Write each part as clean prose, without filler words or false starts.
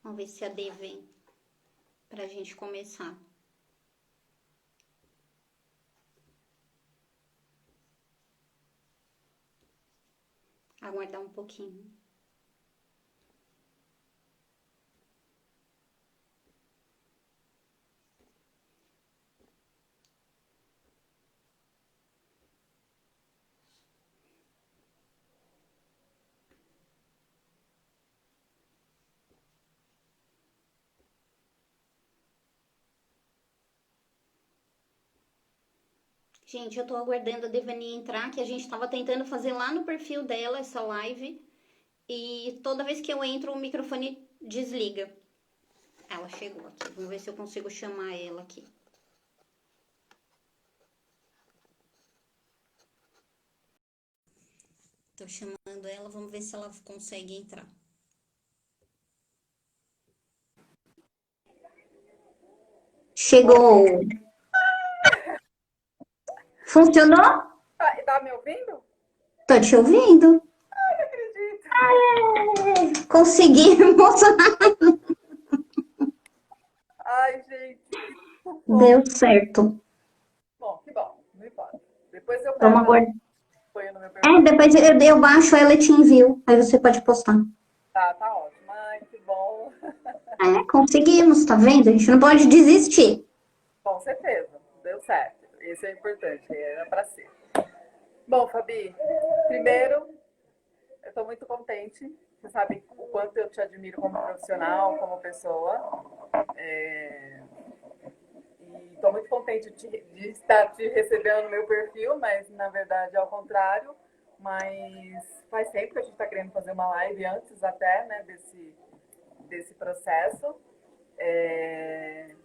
Vamos ver se a D vem pra gente começar. Aguardar um pouquinho. Gente, eu tô aguardando a Devani entrar, que a gente tava tentando fazer lá no perfil dela essa live. E toda vez que eu entro, o microfone desliga. Ela chegou aqui. Vamos ver se eu consigo chamar ela aqui. Tô chamando ela, vamos ver se ela consegue entrar. Chegou. Funcionou? Tá me ouvindo? Tô te ouvindo. Ai, não acredito. Conseguimos. Ai, gente, que Deu sufoco. certo. Bom, que bom, não importa. Depois eu Vamos pego, aguardar. ponho no meu É, perfil. depois eu baixo ela e te envio. Aí você pode postar. Tá ótimo. Ai, que bom. É, conseguimos, tá vendo? A gente não pode desistir. Com certeza, deu certo. Isso é importante, era pra ser. Bom, Fabi, primeiro, eu tô muito contente. Você sabe o quanto eu te admiro como profissional, como pessoa. E estou muito contente de estar te recebendo no meu perfil, mas na verdade é ao contrário. Mas faz tempo que a gente está querendo fazer uma live antes até, né, desse processo. É...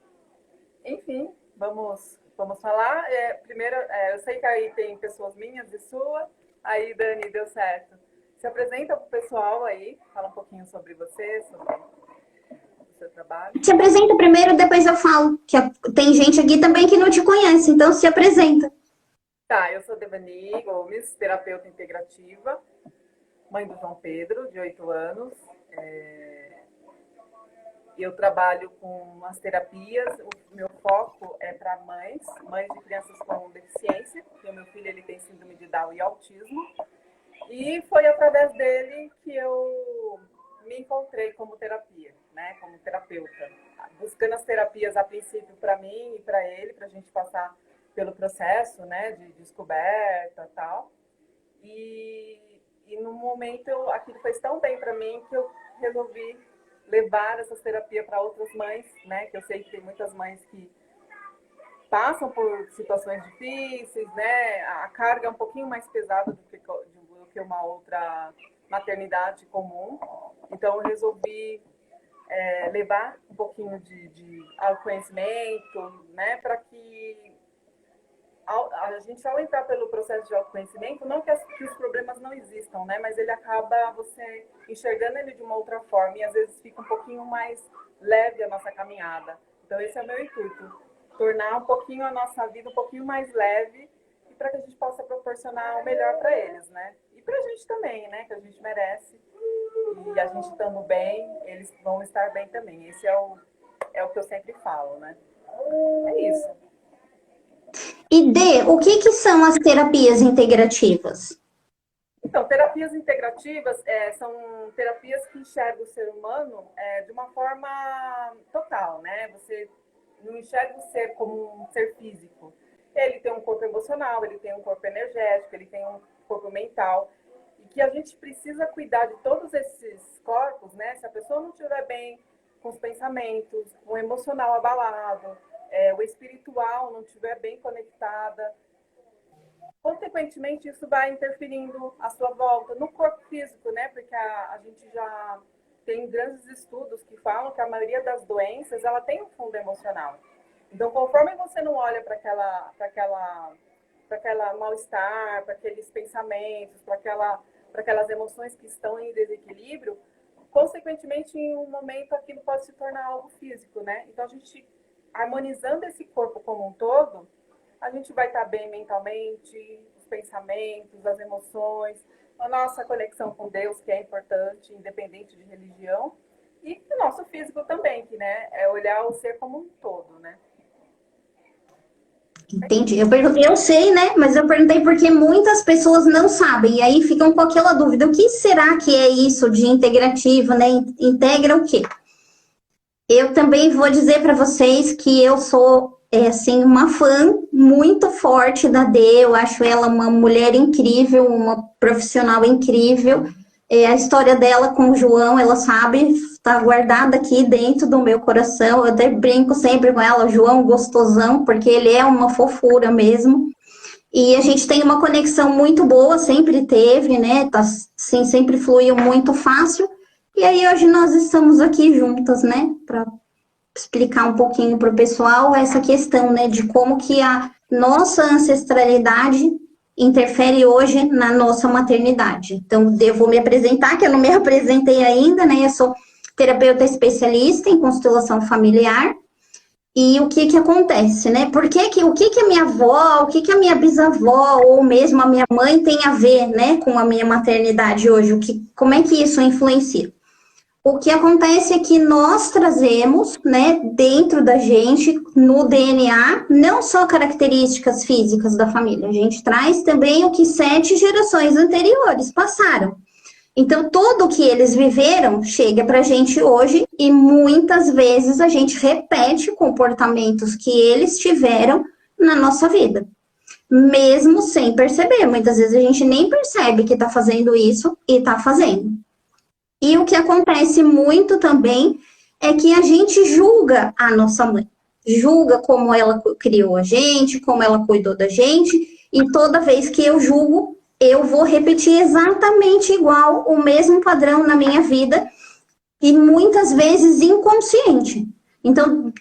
Enfim, vamos falar. Primeiro, eu sei que aí tem pessoas minhas e sua. Aí, Dani, deu certo. Se apresenta para o pessoal aí, fala um pouquinho sobre você, sobre o seu trabalho. Se apresenta primeiro, depois eu falo. Que tem gente aqui também que não te conhece, então se apresenta. Tá, eu sou Devani Gomes, terapeuta integrativa, mãe do João Pedro, de 8 anos. Eu trabalho com as terapias, o meu foco é para mães de crianças com deficiência, porque o meu filho ele tem síndrome de Down e autismo. E foi através dele que eu me encontrei como terapia, né, como terapeuta. Buscando as terapias a princípio para mim e para ele, para a gente passar pelo processo, né, de descoberta e tal. E no momento aquilo fez tão bem para mim que eu resolvi levar essas terapias para outras mães, né? Que eu sei que tem muitas mães que passam por situações difíceis, né? A carga é um pouquinho mais pesada do que uma outra maternidade comum. Então eu resolvi levar um pouquinho de autoconhecimento, né? Para que a gente, ao entrar pelo processo de autoconhecimento, não que os problemas não existam, né? Mas ele acaba você enxergando ele de uma outra forma e às vezes fica um pouquinho mais leve a nossa caminhada. Então esse é o meu intuito, tornar um pouquinho a nossa vida um pouquinho mais leve e para que a gente possa proporcionar o melhor para eles, né? E para a gente também, né? Que a gente merece. E a gente estando bem, eles vão estar bem também. Esse é o que eu sempre falo, né? É isso. E D, o que que são as terapias integrativas? Então, terapias integrativas são terapias que enxergam o ser humano de uma forma total, né? Você não enxerga o ser como um ser físico. Ele tem um corpo emocional, ele tem um corpo energético, ele tem um corpo mental. E que a gente precisa cuidar de todos esses corpos, né? Se a pessoa não estiver bem com os pensamentos, com o emocional abalado, o espiritual não estiver bem conectada, consequentemente, isso vai interferindo à sua volta no corpo físico, né? Porque a gente já tem grandes estudos que falam que a maioria das doenças ela tem um fundo emocional. Então, conforme você não olha para aquela mal-estar, para aqueles pensamentos, para aquelas emoções que estão em desequilíbrio, consequentemente, em um momento aquilo pode se tornar algo físico, né? Então, a gente harmonizando esse corpo como um todo, a gente vai estar bem mentalmente, os pensamentos, as emoções, a nossa conexão com Deus, que é importante, independente de religião, E o nosso físico também, que, né, é olhar o ser como um todo, né? Entendi. Eu perguntei, eu sei, né? Mas eu perguntei porque muitas pessoas não sabem. E aí ficam com aquela dúvida: o que será que é isso de integrativo, né? Integra o quê? Eu também vou dizer para vocês que eu sou, assim, uma fã muito forte da Dê. Eu acho ela uma mulher incrível, uma profissional incrível. A história dela com o João, ela sabe, está guardada aqui dentro do meu coração. Eu até brinco sempre com ela, João gostosão, porque ele é uma fofura mesmo. E a gente tem uma conexão muito boa, sempre teve, né? Tá, assim, sempre fluiu muito fácil. E aí hoje nós estamos aqui juntas, né? Para explicar um pouquinho para o pessoal essa questão, né? De como que a nossa ancestralidade interfere hoje na nossa maternidade. Então, eu vou me apresentar, que eu não me apresentei ainda, né? Eu sou terapeuta especialista em constelação familiar. E o que que acontece, né? O que que a minha avó, o que que a minha bisavó ou mesmo a minha mãe tem a ver, né, com a minha maternidade hoje? Como é que isso influencia? O que acontece é que nós trazemos, né, dentro da gente, no DNA, não só características físicas da família, a gente traz também o que 7 gerações anteriores passaram. Então, tudo que eles viveram chega para a gente hoje e muitas vezes a gente repete comportamentos que eles tiveram na nossa vida, mesmo sem perceber. Muitas vezes a gente nem percebe que está fazendo isso e está fazendo. E o que acontece muito também é que a gente julga a nossa mãe, julga como ela criou a gente, como ela cuidou da gente, e toda vez que eu julgo, eu vou repetir exatamente igual o mesmo padrão na minha vida e muitas vezes inconsciente. Então,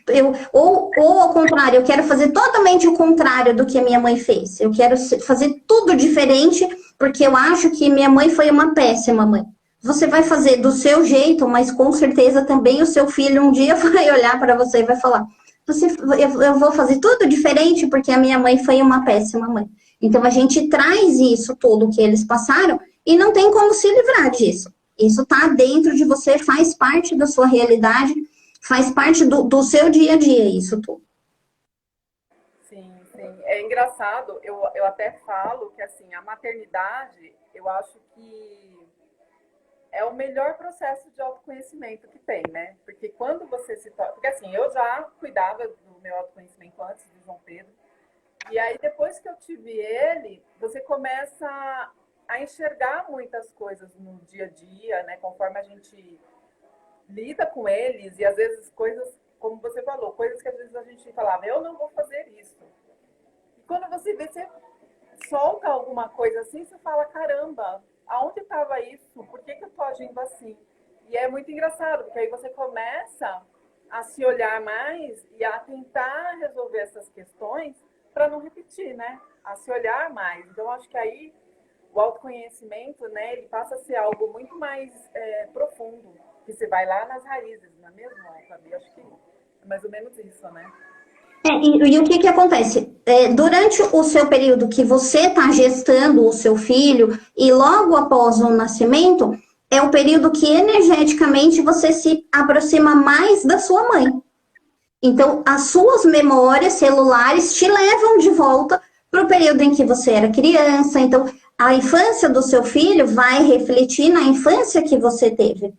ou ao contrário, eu quero fazer totalmente o contrário do que a minha mãe fez. Eu quero fazer tudo diferente porque eu acho que minha mãe foi uma péssima mãe. Você vai fazer do seu jeito, mas com certeza também o seu filho um dia vai olhar para você e vai falar: eu vou fazer tudo diferente porque a minha mãe foi uma péssima mãe. Então a gente traz isso tudo que eles passaram e não tem como se livrar disso. Isso está dentro de você, faz parte da sua realidade, faz parte do seu dia a dia, isso tudo. Sim, sim. É engraçado, eu até falo que, assim, a maternidade, eu acho que é o melhor processo de autoconhecimento que tem, né? Porque quando você se torna... Porque, assim, eu já cuidava do meu autoconhecimento antes do João Pedro. E aí, depois que eu tive ele, você começa a enxergar muitas coisas no dia a dia, né? Conforme a gente lida com eles. E, às vezes, coisas, como você falou, coisas que às vezes a gente falava: eu não vou fazer isso. E quando você vê, você solta alguma coisa assim, você fala: caramba, aonde estava isso? Por que eu tô agindo assim? E é muito engraçado, porque aí você começa a se olhar mais e a tentar resolver essas questões para não repetir, né? A se olhar mais. Então, acho que aí o autoconhecimento, né, ele passa a ser algo muito mais profundo, que você vai lá nas raízes, não é mesmo, Fabi? Acho que é mais ou menos isso, né? E o que que acontece? Durante o seu período que você está gestando o seu filho e logo após o nascimento, é o período que energeticamente você se aproxima mais da sua mãe. Então, as suas memórias celulares te levam de volta para o período em que você era criança. Então, a infância do seu filho vai refletir na infância que você teve.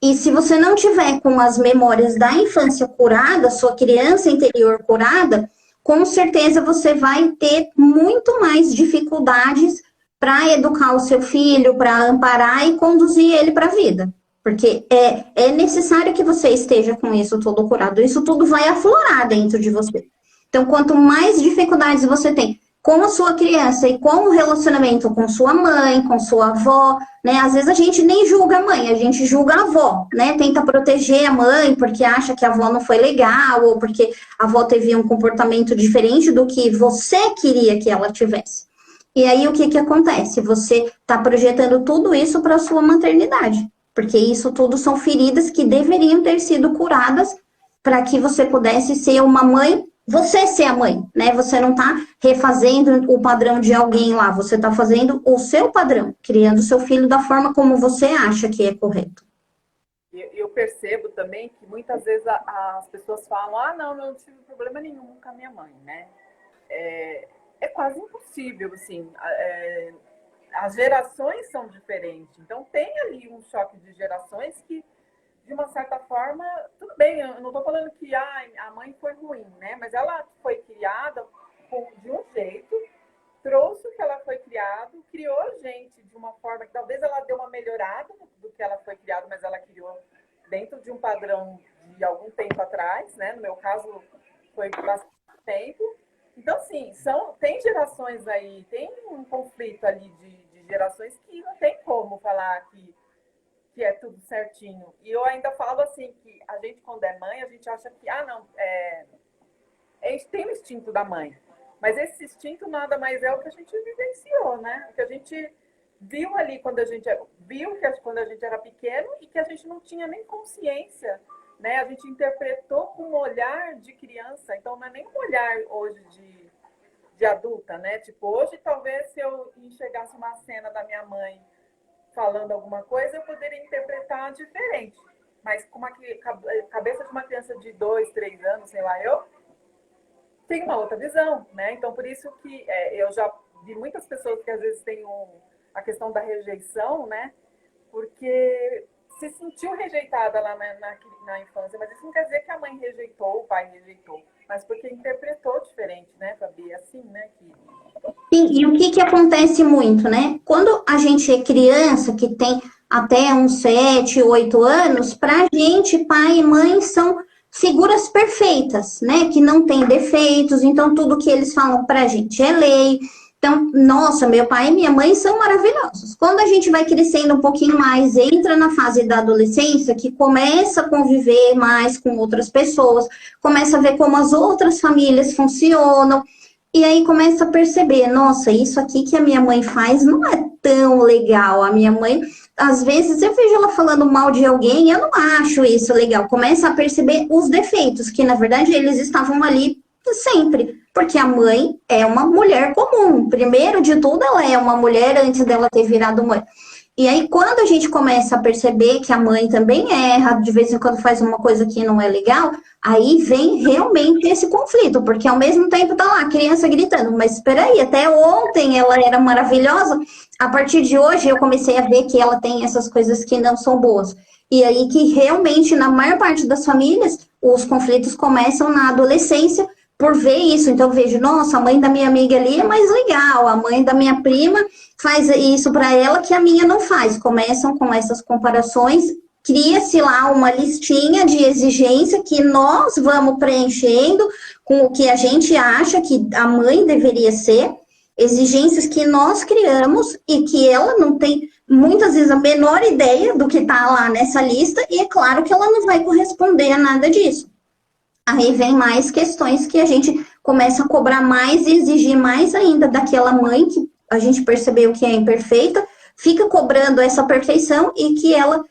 E se você não tiver com as memórias da infância curada, sua criança interior curada, com certeza você vai ter muito mais dificuldades para educar o seu filho, para amparar e conduzir ele para a vida. Porque é necessário que você esteja com isso tudo curado. Isso tudo vai aflorar dentro de você. Então, quanto mais dificuldades você tem com a sua criança e com o relacionamento com sua mãe, com sua avó, né? Às vezes a gente nem julga a mãe, a gente julga a avó, né? Tenta proteger a mãe porque acha que a avó não foi legal ou porque a avó teve um comportamento diferente do que você queria que ela tivesse. E aí o que que acontece? Você está projetando tudo isso para a sua maternidade, porque isso tudo são feridas que deveriam ter sido curadas para que você pudesse ser uma mãe, você ser a mãe, né? Você não tá refazendo o padrão de alguém lá, você tá fazendo o seu padrão, criando o seu filho da forma como você acha que é correto. eu percebo também que muitas vezes as pessoas falam, não, eu não tive problema nenhum com a minha mãe, né? É quase impossível, assim, as gerações são diferentes, então tem ali um choque de gerações que, de uma certa forma, tudo bem, eu não estou falando que a mãe foi ruim, né? Mas ela foi criada de um jeito, trouxe o que ela foi criada, criou a gente de uma forma que talvez ela deu uma melhorada do que ela foi criada, mas ela criou dentro de um padrão de algum tempo atrás, né? No meu caso, foi bastante tempo. Então, assim, tem gerações aí, tem um conflito ali de gerações que não tem como falar que é tudo certinho. E eu ainda falo assim, que a gente, quando é mãe, a gente acha que, a gente tem o instinto da mãe. Mas esse instinto nada mais é o que a gente vivenciou, né? O que a gente viu ali quando a gente era pequeno e que a gente não tinha nem consciência, né? A gente interpretou com um olhar de criança, então não é nem um olhar hoje de adulta, né? Tipo, hoje talvez se eu enxergasse uma cena da minha mãe falando alguma coisa, eu poderia interpretar diferente. Mas com a cabeça de uma criança de 2, 3 anos, sei lá, eu tenho uma outra visão, né? Então, por isso que eu já vi muitas pessoas que às vezes têm a questão da rejeição, né? Porque se sentiu rejeitada lá na infância, mas isso não quer dizer que a mãe rejeitou, o pai rejeitou, mas porque interpretou diferente, né, Fabi? Assim, né? Sim, e o que acontece muito, né? Quando a gente é criança, que tem até uns 7, 8 anos, pra gente, pai e mãe são figuras perfeitas, né? Que não tem defeitos, então tudo que eles falam pra gente é lei. Então, nossa, meu pai e minha mãe são maravilhosos. Quando a gente vai crescendo um pouquinho mais, entra na fase da adolescência, que começa a conviver mais com outras pessoas, começa a ver como as outras famílias funcionam, e aí começa a perceber, nossa, isso aqui que a minha mãe faz não é tão legal. A minha mãe, às vezes, eu vejo ela falando mal de alguém, eu não acho isso legal. Começa a perceber os defeitos, que na verdade eles estavam ali sempre. Porque a mãe é uma mulher comum. Primeiro de tudo, ela é uma mulher antes dela ter virado mãe. E aí, quando a gente começa a perceber que a mãe também erra, de vez em quando faz uma coisa que não é legal, aí vem realmente esse conflito, porque ao mesmo tempo tá lá a criança gritando, mas espera aí, até ontem ela era maravilhosa, a partir de hoje eu comecei a ver que ela tem essas coisas que não são boas. E aí que realmente, na maior parte das famílias, os conflitos começam na adolescência, por ver isso. Então, eu vejo, nossa, a mãe da minha amiga ali é mais legal, a mãe da minha prima faz isso para ela que a minha não faz. Começam com essas comparações, cria-se lá uma listinha de exigência que nós vamos preenchendo com o que a gente acha que a mãe deveria ser, exigências que nós criamos e que ela não tem, muitas vezes, a menor ideia do que está lá nessa lista, e é claro que ela não vai corresponder a nada disso. Aí vem mais questões que a gente começa a cobrar mais e exigir mais ainda daquela mãe que a gente percebeu que é imperfeita, fica cobrando essa perfeição e que ela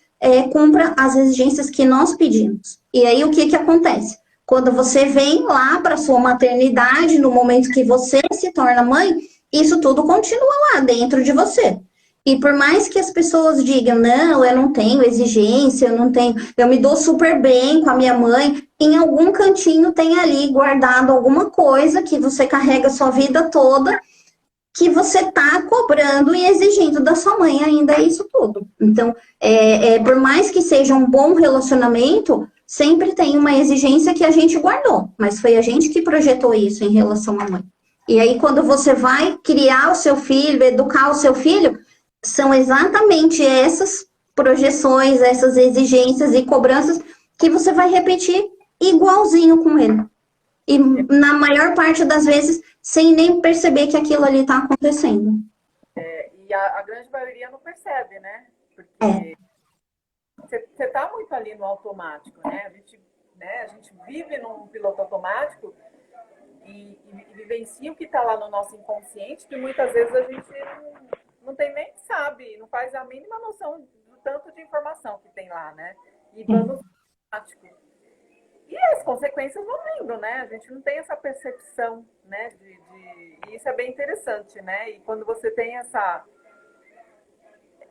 cumpra as exigências que nós pedimos. E aí o que acontece? Quando você vem lá para sua maternidade, no momento que você se torna mãe, isso tudo continua lá dentro de você. E por mais que as pessoas digam, não, eu não tenho exigência, eu me dou super bem com a minha mãe, em algum cantinho tem ali guardado alguma coisa que você carrega a sua vida toda, que você está cobrando e exigindo da sua mãe ainda isso tudo. Então, por mais que seja um bom relacionamento, sempre tem uma exigência que a gente guardou, mas foi a gente que projetou isso em relação à mãe. E aí, quando você vai criar o seu filho, educar o seu filho, são exatamente essas projeções, essas exigências e cobranças que você vai repetir igualzinho com ele. E na maior parte das vezes, sem nem perceber que aquilo ali está acontecendo. E a grande maioria não percebe, né? Porque você está muito ali no automático, né? A gente vive num piloto automático e vivencia o que está lá no nosso inconsciente, que muitas vezes a gente não tem nem sabe, não faz a mínima noção do tanto de informação que tem lá, né? E vamos automático. E as consequências vão vindo, né? A gente não tem essa percepção, né? E isso é bem interessante, né? E quando você tem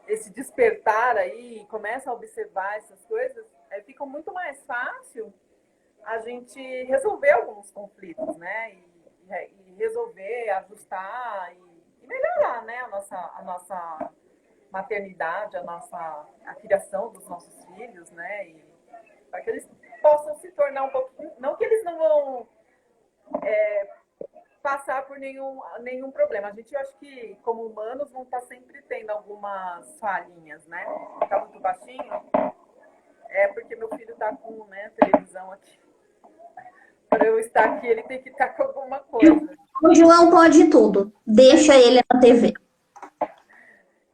esse despertar aí, começa a observar essas coisas, fica muito mais fácil a gente resolver alguns conflitos, né? E resolver, ajustar e melhorar, né? A nossa maternidade, a criação dos nossos filhos, né? E para que eles possam se tornar um pouquinho, não que eles não vão passar por nenhum problema. A gente, eu acho que, como humanos, vão estar sempre tendo algumas falhinhas, né? Tá muito baixinho? É porque meu filho tá com, né, televisão aqui. Para eu estar aqui, ele tem que estar com alguma coisa. O João pode tudo. Deixa ele na TV.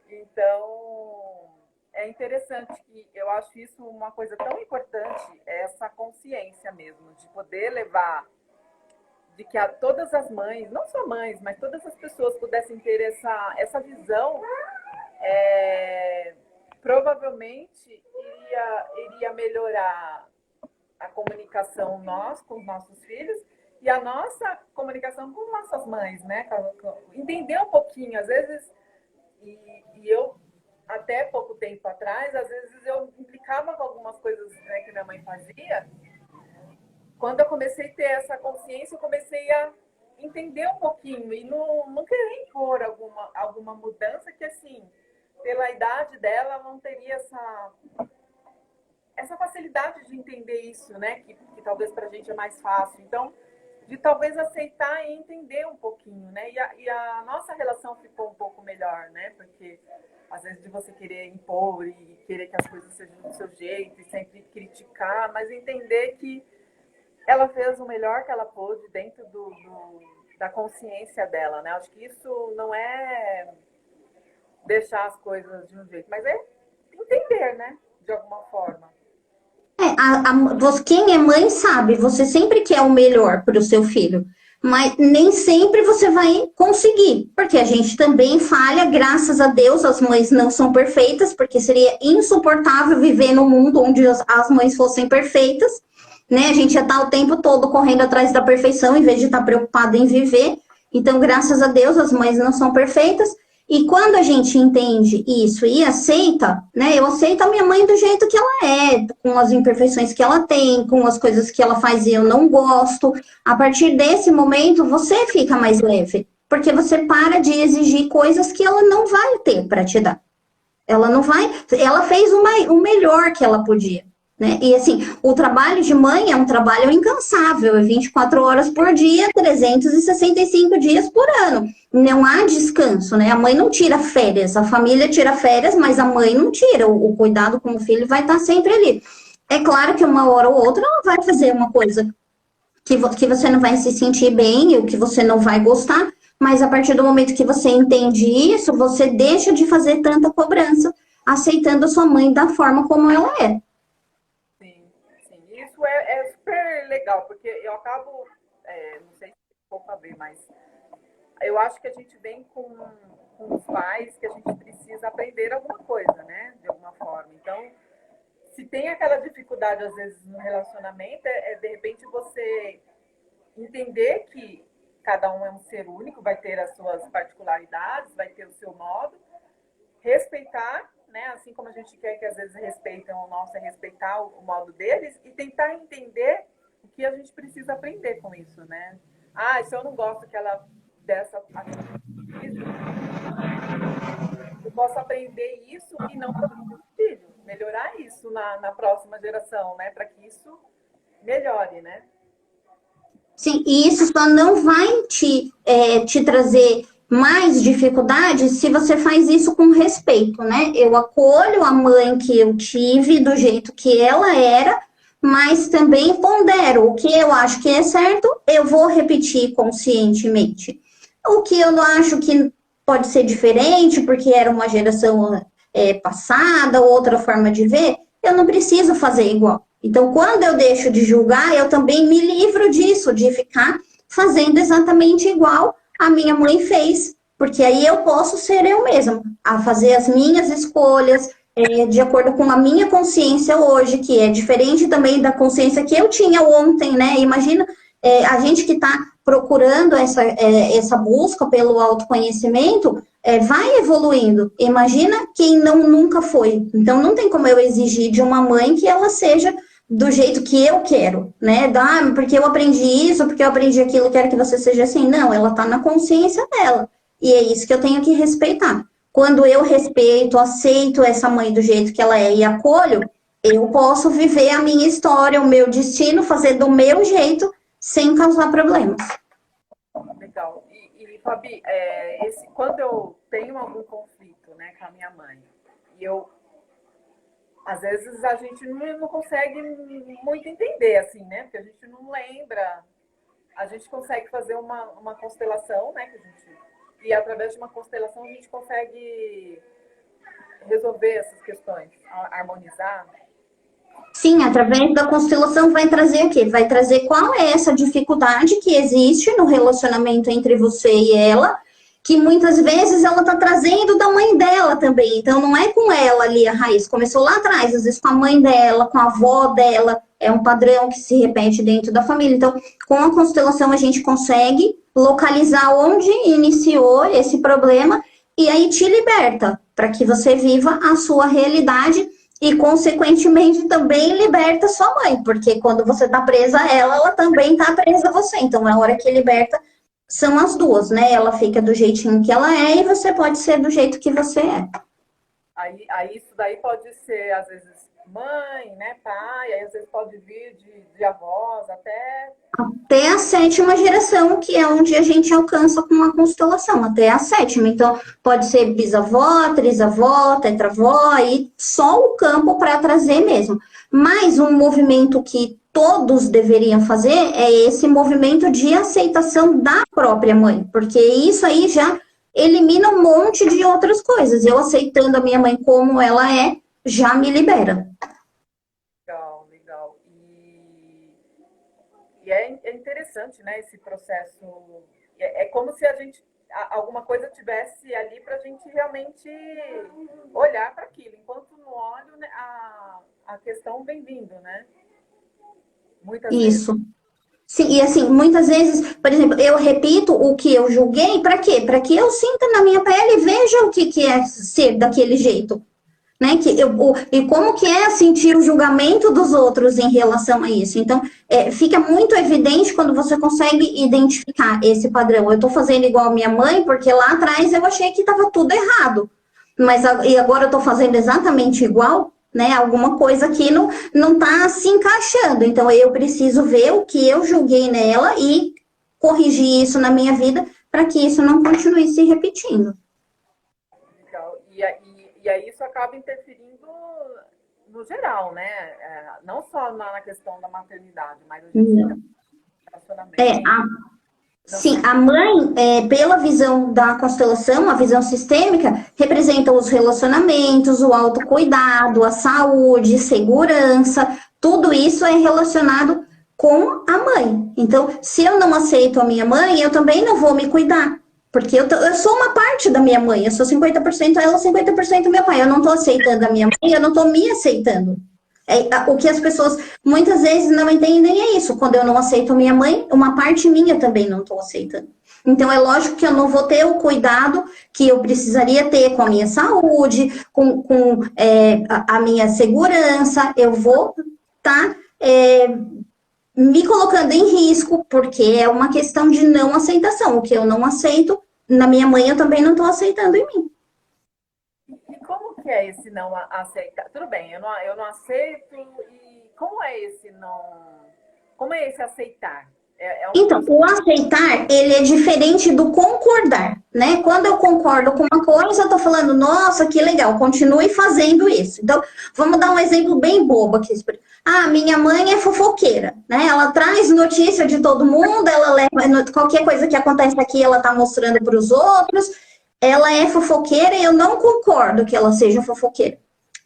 Então, é interessante que eu acho isso uma coisa tão importante, essa consciência mesmo, de poder levar, de que todas as mães, não só mães, mas todas as pessoas pudessem ter essa visão, provavelmente iria melhorar a comunicação nós com os nossos filhos e a nossa comunicação com nossas mães, né? Entender um pouquinho, às vezes, e eu, até pouco tempo atrás, às vezes eu implicava com algumas coisas, né, que minha mãe fazia. Quando eu comecei a ter essa consciência, eu comecei a entender um pouquinho e não querer impor alguma mudança que, assim, pela idade dela, não teria essa facilidade de entender isso, né? Que talvez para a gente é mais fácil. Então, de talvez aceitar e entender um pouquinho, né? E a nossa relação ficou um pouco melhor, né? Porque, às vezes, de você querer impor e querer que as coisas sejam do seu jeito e sempre criticar, mas entender que ela fez o melhor que ela pôde dentro da consciência dela, né? Acho que isso não é deixar as coisas de um jeito, mas é entender, né? De alguma forma. Quem é mãe sabe, você sempre quer o melhor para o seu filho, mas nem sempre você vai conseguir, porque a gente também falha, graças a Deus, as mães não são perfeitas, porque seria insuportável viver num mundo onde as mães fossem perfeitas, né? A gente já está o tempo todo correndo atrás da perfeição, em vez de estar preocupado em viver. Então, graças a Deus, as mães não são perfeitas. E quando a gente entende isso e aceita, né? Eu aceito a minha mãe do jeito que ela é, com as imperfeições que ela tem, com as coisas que ela faz e eu não gosto. A partir desse momento, você fica mais leve, porque você para de exigir coisas que ela não vai ter para te dar. Ela não vai. Ela fez o melhor que ela podia. Né? E assim, o trabalho de mãe é um trabalho incansável, é 24 horas por dia, 365 dias por ano. Não há descanso, né? A mãe não tira férias, a família tira férias, mas a mãe não tira. O cuidado com o filho vai estar sempre ali. É claro que uma hora ou outra ela vai fazer uma coisa que você não vai se sentir bem, ou que você não vai gostar, mas a partir do momento que você entende isso, você deixa de fazer tanta cobrança, aceitando a sua mãe da forma como ela é. Isso é super legal, porque eu acabo, não sei se tem pouco a ver, mas eu acho que a gente vem com os pais que a gente precisa aprender alguma coisa, né? De alguma forma. Então, se tem aquela dificuldade, às vezes, no relacionamento, de repente você entender que cada um é um ser único, vai ter as suas particularidades, vai ter o seu modo, respeitar, né? Assim como a gente quer que às vezes respeitem o nosso, respeitar o modo deles e tentar entender o que a gente precisa aprender com isso, né? Se eu não gosto que ela dessa atitude, eu posso aprender isso e não para o meu filho, melhorar isso na próxima geração, né? Para que isso melhore, né? Sim, e isso só não vai te trazer mais dificuldades se você faz isso com respeito, né? Eu acolho a mãe que eu tive do jeito que ela era, mas também pondero o que eu acho que é certo, eu vou repetir conscientemente. O que eu não acho que pode ser diferente, porque era uma geração passada, outra forma de ver, eu não preciso fazer igual. Então, quando eu deixo de julgar, eu também me livro disso, de ficar fazendo exatamente igual a minha mãe fez, porque aí eu posso ser eu mesma, a fazer as minhas escolhas, de acordo com a minha consciência hoje, que é diferente também da consciência que eu tinha ontem, né? Imagina a gente que está procurando essa busca pelo autoconhecimento, vai evoluindo. Imagina quem nunca foi. Então, não tem como eu exigir de uma mãe que ela seja do jeito que eu quero, né? Porque eu aprendi isso, porque eu aprendi aquilo, quero que você seja assim. Não, ela tá na consciência dela. E é isso que eu tenho que respeitar. Quando eu respeito, aceito essa mãe do jeito que ela é e acolho, eu posso viver a minha história, o meu destino, fazer do meu jeito, sem causar problemas. Legal. E Fabi, quando eu tenho algum conflito, né, com a minha mãe, e às vezes a gente não consegue muito entender, assim, né, porque a gente não lembra, a gente consegue fazer uma constelação, né, e através de uma constelação a gente consegue resolver essas questões, harmonizar. Sim, através da constelação vai trazer o quê? Vai trazer qual é essa dificuldade que existe no relacionamento entre você e ela, que muitas vezes ela tá trazendo da mãe dela também. Então, não é com ela ali a raiz. Começou lá atrás, às vezes com a mãe dela, com a avó dela. É um padrão que se repete dentro da família. Então, com a constelação, a gente consegue localizar onde iniciou esse problema e aí te liberta para que você viva a sua realidade e, consequentemente, também liberta sua mãe, porque quando você está presa a ela, ela também está presa a você. Então, na hora que liberta, são as duas, né? Ela fica do jeitinho que ela é e você pode ser do jeito que você é. Aí isso daí pode ser, às vezes, mãe, né, pai, aí às vezes pode vir de avós, até a 7ª geração, que é onde a gente alcança com a constelação, até a 7ª. Então, pode ser bisavó, trisavó, tetravó, e só o campo para trazer mesmo. Mas um movimento que todos deveriam fazer é esse movimento de aceitação da própria mãe, porque isso aí já elimina um monte de outras coisas. Eu aceitando a minha mãe como ela é, já me libera. Legal. E é interessante, né, esse processo. É como se alguma coisa tivesse ali para a gente realmente olhar para aquilo. Enquanto não olho, né, a questão vem vindo, né? Muitas Isso. vezes. Sim, e assim, muitas vezes, por exemplo, eu repito o que eu julguei, para quê? Para que eu sinta na minha pele e veja o que é ser daquele jeito. Né? E como que é sentir o julgamento dos outros em relação a isso. Então, fica muito evidente quando você consegue identificar esse padrão. Eu estou fazendo igual a minha mãe, porque lá atrás eu achei que estava tudo errado. E agora eu estou fazendo exatamente igual, né? Alguma coisa aqui não está se encaixando. Então, eu preciso ver o que eu julguei nela e corrigir isso na minha vida para que isso não continue se repetindo. Legal. E aí isso acaba interferindo no geral, né? Não só na questão da maternidade, mas a gente relacionamento. Sim, a mãe, pela visão da constelação, a visão sistêmica, representa os relacionamentos, o autocuidado, a saúde, segurança, tudo isso é relacionado com a mãe. Então, se eu não aceito a minha mãe, eu também não vou me cuidar. Porque eu sou uma parte da minha mãe, eu sou 50% ela, 50% meu pai. Eu não estou aceitando a minha mãe, eu não estou me aceitando. O que as pessoas muitas vezes não entendem é isso. Quando eu não aceito a minha mãe, uma parte minha também não estou aceitando. Então, é lógico que eu não vou ter o cuidado que eu precisaria ter com a minha saúde, com a minha segurança. Eu vou estar me colocando em risco, porque é uma questão de não aceitação. O que eu não aceito na minha mãe, eu também não estou aceitando em mim. E como que é esse não aceitar? Tudo bem, eu não aceito. E como é esse não? Como é esse aceitar? Então, o aceitar, ele é diferente do concordar, né? Quando eu concordo com uma coisa, eu tô falando, nossa, que legal, continue fazendo isso. Então, vamos dar um exemplo bem bobo aqui. Minha mãe é fofoqueira, né? Ela traz notícia de todo mundo, ela leva qualquer coisa que acontece aqui, ela tá mostrando para os outros. Ela é fofoqueira e eu não concordo que ela seja fofoqueira.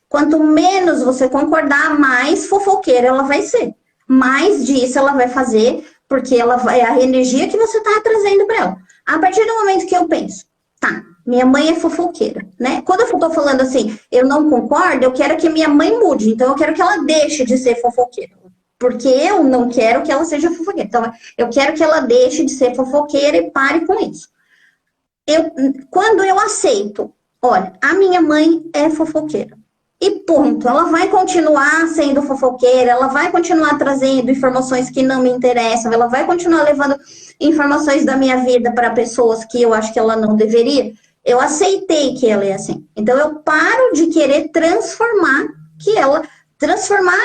Quanto menos você concordar, mais fofoqueira ela vai ser. Mais disso ela vai fazer, porque é a energia que você está trazendo para ela. A partir do momento que eu penso, tá, minha mãe é fofoqueira, né? Quando eu estou falando assim, eu não concordo, eu quero que minha mãe mude, então eu quero que ela deixe de ser fofoqueira. Porque eu não quero que ela seja fofoqueira. Então, eu quero que ela deixe de ser fofoqueira e pare com isso. Quando eu aceito, olha, a minha mãe é fofoqueira. E ponto. Ela vai continuar sendo fofoqueira, ela vai continuar trazendo informações que não me interessam, ela vai continuar levando informações da minha vida para pessoas que eu acho que ela não deveria. Eu aceitei que ela é assim. Então eu paro de querer transformar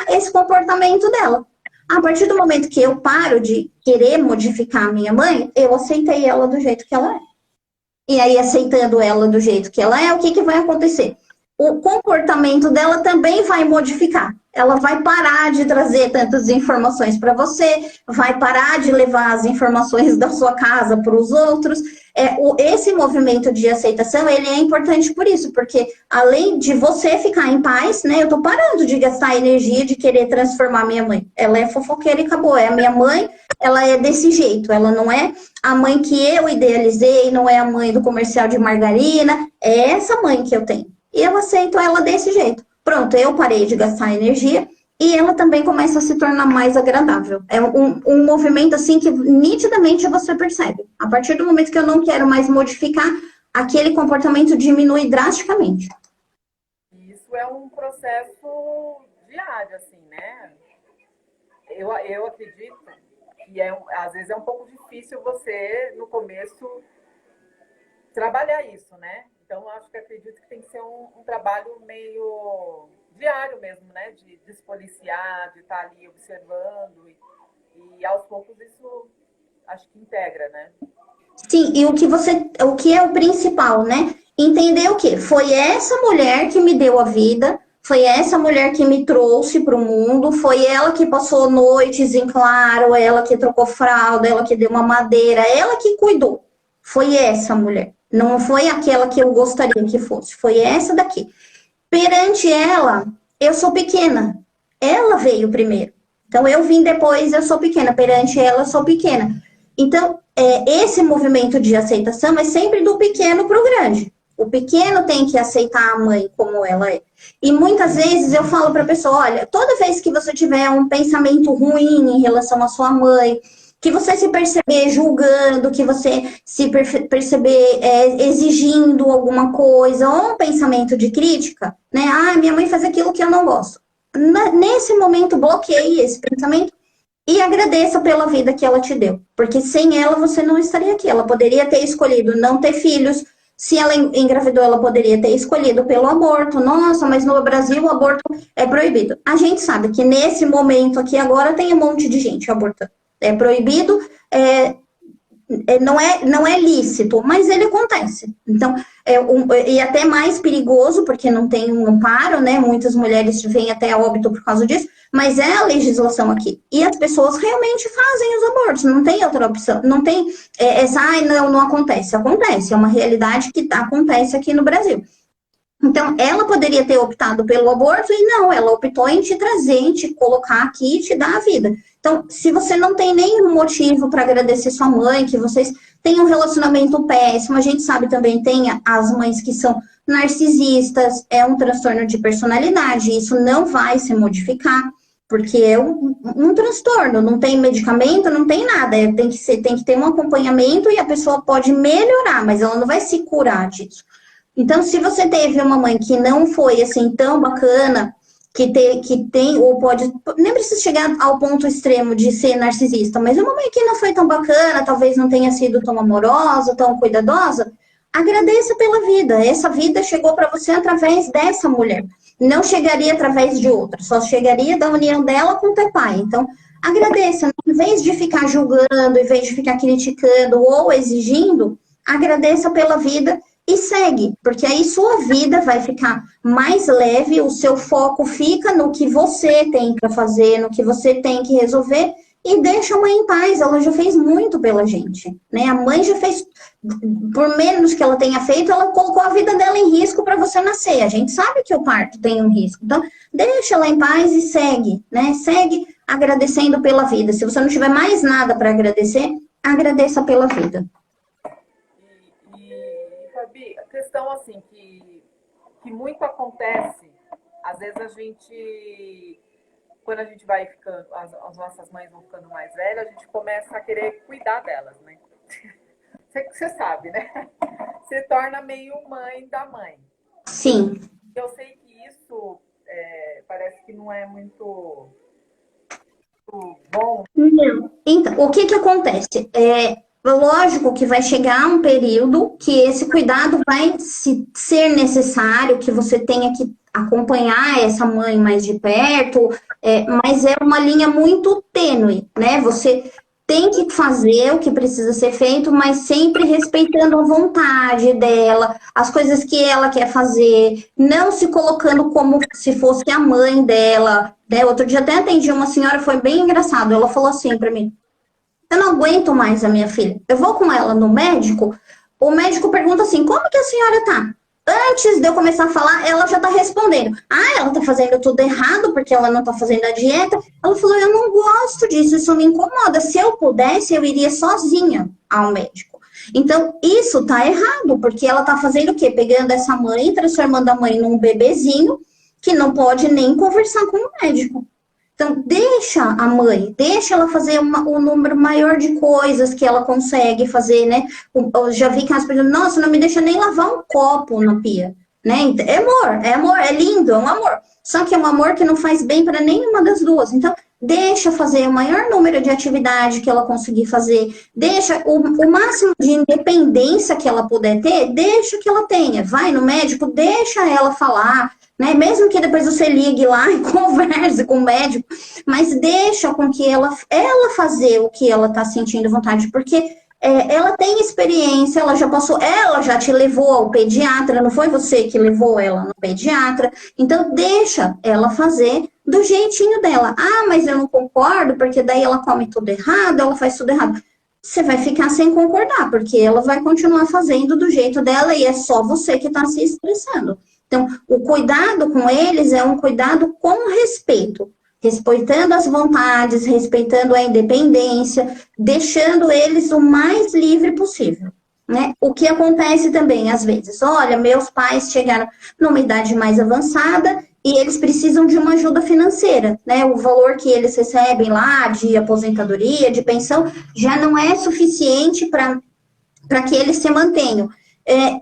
esse comportamento dela. A partir do momento que eu paro de querer modificar a minha mãe, eu aceitei ela do jeito que ela é. E aí, aceitando ela do jeito que ela é, o que vai acontecer? O comportamento dela também vai modificar. Ela vai parar de trazer tantas informações para você, vai parar de levar as informações da sua casa para os outros. Esse movimento de aceitação, ele é importante por isso, porque além de você ficar em paz, né, eu tô parando de gastar energia de querer transformar minha mãe. Ela é fofoqueira e acabou. É a minha mãe, ela é desse jeito. Ela não é a mãe que eu idealizei, não é a mãe do comercial de margarina. É essa mãe que eu tenho. E eu aceito ela desse jeito. Pronto, eu parei de gastar energia e ela também começa a se tornar mais agradável. É um movimento assim que nitidamente você percebe. A partir do momento que eu não quero mais modificar, aquele comportamento diminui drasticamente. Isso é um processo diário, assim, né? Eu acredito que às vezes é um pouco difícil você, no começo, trabalhar isso, né? Então, acredito que tem que ser um trabalho meio diário mesmo, né? De despoliciar, de estar ali observando. E aos poucos isso acho que integra, né? Sim, e o que é o principal, né? Entender o quê? Foi essa mulher que me deu a vida, foi essa mulher que me trouxe para o mundo, foi ela que passou noites em claro, ela que trocou fralda, ela que deu uma madeira, ela que cuidou. Foi essa mulher. Não foi aquela que eu gostaria que fosse, foi essa daqui. Perante ela, eu sou pequena. Ela veio primeiro. Então, eu vim depois, eu sou pequena. Perante ela, eu sou pequena. Então, esse movimento de aceitação é sempre do pequeno para o grande. O pequeno tem que aceitar a mãe como ela é. E muitas vezes eu falo para a pessoa: olha, toda vez que você tiver um pensamento ruim em relação à sua mãe, que você se perceber julgando, que você se perceber exigindo alguma coisa, ou um pensamento de crítica, né? Ah, minha mãe faz aquilo que eu não gosto. Nesse momento, bloqueie esse pensamento e agradeça pela vida que ela te deu. Porque sem ela, você não estaria aqui. Ela poderia ter escolhido não ter filhos. Se ela engravidou, ela poderia ter escolhido pelo aborto. Nossa, mas no Brasil o aborto é proibido. A gente sabe que nesse momento aqui agora tem um monte de gente abortando. É proibido, não é lícito, mas ele acontece. Então, e até mais perigoso, porque não tem um amparo, né? Muitas mulheres vêm até a óbito por causa disso, mas é a legislação aqui. E as pessoas realmente fazem os abortos, não tem outra opção. Não tem não acontece. Acontece, é uma realidade que acontece aqui no Brasil. Então, ela poderia ter optado pelo aborto e não, ela optou em te trazer, em te colocar aqui e te dar a vida. Então, se você não tem nenhum motivo para agradecer sua mãe, que vocês têm um relacionamento péssimo, a gente sabe também tem as mães que são narcisistas, é um transtorno de personalidade, isso não vai se modificar, porque é um transtorno, não tem medicamento, não tem nada, tem que ter um acompanhamento e a pessoa pode melhorar, mas ela não vai se curar disso. Então, se você teve uma mãe que não foi assim tão bacana, que tem, ou pode, nem precisa chegar ao ponto extremo de ser narcisista, mas uma mãe que não foi tão bacana, talvez não tenha sido tão amorosa, tão cuidadosa, agradeça pela vida. Essa vida chegou para você através dessa mulher. Não chegaria através de outra, só chegaria da união dela com o teu pai. Então, agradeça. Em vez de ficar julgando, em vez de ficar criticando ou exigindo, agradeça pela vida e segue, porque aí sua vida vai ficar mais leve, o seu foco fica no que você tem para fazer, no que você tem que resolver e deixa a mãe em paz, ela já fez muito pela gente, né? A mãe já fez, por menos que ela tenha feito, ela colocou a vida dela em risco para você nascer. A gente sabe que o parto tem um risco, então deixa ela em paz e segue, né? Segue agradecendo pela vida. Se você não tiver mais nada para agradecer, agradeça pela vida. Fabi, a questão assim que muito acontece, às vezes a gente quando a gente vai ficando, as nossas mães vão ficando mais velhas, a gente começa a querer cuidar delas, né? Você sabe, né? Se torna meio mãe da mãe. Sim. Eu sei que isso parece que não é muito bom. Não. Então, o que que acontece? Lógico que vai chegar um período que esse cuidado vai ser necessário, que você tenha que acompanhar essa mãe mais de perto, mas é uma linha muito tênue, né? Você tem que fazer o que precisa ser feito, mas sempre respeitando a vontade dela, as coisas que ela quer fazer, não se colocando como se fosse a mãe dela, né? Outro dia até atendi uma senhora, foi bem engraçado, ela falou assim para mim: eu não aguento mais a minha filha. Eu vou com ela no médico, o médico pergunta assim, como que a senhora tá? Antes de eu começar a falar, ela já tá respondendo. Ah, ela tá fazendo tudo errado porque ela não tá fazendo a dieta. Ela falou, eu não gosto disso, isso me incomoda. Se eu pudesse, eu iria sozinha ao médico. Então, isso tá errado, porque ela tá fazendo o quê? Pegando essa mãe e transformando a mãe num bebezinho que não pode nem conversar com o médico. Então, deixa a mãe, deixa ela fazer um número maior de coisas que ela consegue fazer, né? Eu já vi que as pessoas, nossa, não me deixa nem lavar um copo na pia, né? É amor, é lindo, é um amor. Só que é um amor que não faz bem para nenhuma das duas. Então, deixa fazer o maior número de atividade que ela conseguir fazer, deixa o máximo de independência que ela puder ter, deixa que ela tenha. Vai no médico, deixa ela falar, né? Mesmo que depois você ligue lá e converse com o médico, mas deixa com que ela fazer o que ela está sentindo vontade, porque ela tem experiência, ela já passou, ela já te levou ao pediatra, não foi você que levou ela no pediatra, então deixa ela fazer do jeitinho dela. Ah, mas eu não concordo, porque daí ela come tudo errado, ela faz tudo errado. Você vai ficar sem concordar, porque ela vai continuar fazendo do jeito dela e é só você que está se estressando. Então, o cuidado com eles é um cuidado com respeito, respeitando as vontades, respeitando a independência, deixando eles o mais livre possível, né? O que acontece também, às vezes, olha, meus pais chegaram numa idade mais avançada e eles precisam de uma ajuda financeira, né? O valor que eles recebem lá de aposentadoria, de pensão, já não é suficiente para que eles se mantenham.